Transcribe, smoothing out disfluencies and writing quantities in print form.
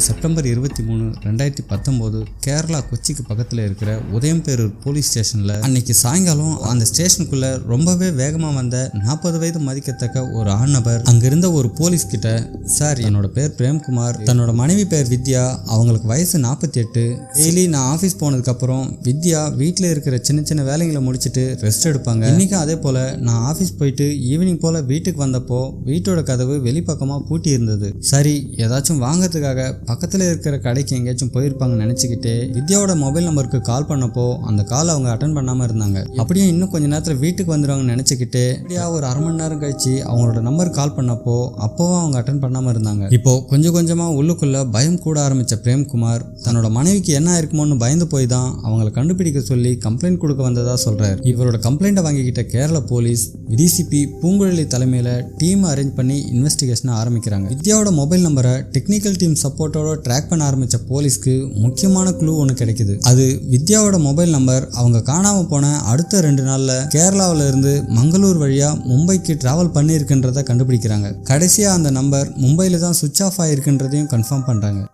September 23, 2019 Kerala கொச்சிக்கு பக்கத்தில் இருக்கிற உதயம்பேரூர் police ஸ்டேஷனில் அன்னைக்கு சாயங்காலம் அந்த ஸ்டேஷனுக்குள்ள ரொம்பவே வேகமாக வந்த 40 வயது மதிக்கத்தக்க ஒரு ஆண் நபர் அங்கிருந்த ஒரு போலீஸ் கிட்ட, சார் என்னோட பேர் பிரேம்குமார், தன்னோட மனைவி பேர் வித்யா, அவங்களுக்கு வயசு 48, டெய்லி நான் ஆஃபீஸ் போனதுக்கப்புறம் வித்யா வீட்டில் இருக்கிற சின்ன சின்ன வேலைகளை முடிச்சுட்டு ரெஸ்ட் எடுப்பாங்க. இன்றைக்கும் அதே போல் நான் ஆஃபீஸ் போயிட்டு ஈவினிங் போல் வீட்டுக்கு வந்தப்போ வீட்டோட கதவு வெளிப்பக்கமாக பூட்டி இருந்தது. சரி, ஏதாச்சும் வாங்கிறதுக்காக பக்கத்தில் இருக்கிற கடைக்கு எங்கேயாச்சும் போயிருப்பாங்கன்னு நினச்சிக்கிட்டே வித்யாவோட மொபைல் நம்பருக்கு கால் பண்ணப்போ அந்த கால் அவங்க அட்டன் பண்ணாமல் இருந்தாங்க. அப்படியே இன்னும் கொஞ்சம் நேரத்தில் வீட்டுக்கு வந்துடுவாங்கன்னு நினச்சிக்கிட்டே வித்யா ஒரு அரை மணி நேரம் கழிச்சு அவங்களோட நம்பர் கால் பண்ணப்போ அப்போவும் அவங்க அட்டன் பண்ணாமல் இருந்தாங்க. இப்போ கொஞ்சம் கொஞ்சமாக உள்ளுக்குள்ள பயம் கூட ஆரம்பித்த பிரேம்குமார் தன்னோட மனைவிக்கு என்ன இருக்குமோன்னு பயந்து போய் தான் அவங்களை கண்டுபிடிக்க சொல்லி கம்ப்ளைண்ட் கொடுக்க வந்ததா சொல்றாரு. இவரோட கம்ப்ளைண்ட்டை வாங்கிக்கிட்ட கேரள போலீஸ் டிசிபி பூங்குழலி தலைமையில் டீம் அரேஞ்ச் பண்ணி இன்வெஸ்டிகேஷனை ஆரம்பிக்கிறாங்க. வித்யாவோட மொபைல் நம்பரை டெக்னிக்கல் டீம் சப்போர்ட்டோட ட்ராக் பண்ண ஆரம்பிச்ச போலீஸ்க்கு முக்கியமான க்ளூ ஒன்று கிடைக்குது. அது வித்யாவோட மொபைல் நம்பர் அவங்க காணாமல் போன அடுத்த 2 நாள்ல கேரளாவில இருந்து மங்களூர் வழியா மும்பைக்கு டிராவல் பண்ணியிருக்குன்றத கண்டுபிடிக்கிறாங்க. கடைசியா அந்த நம்பர் மும்பையில தான் சுவிட்ச் ஆஃப் ஆயிருக்குன்றதையும் கன்ஃபார்ம் பண்றாங்க.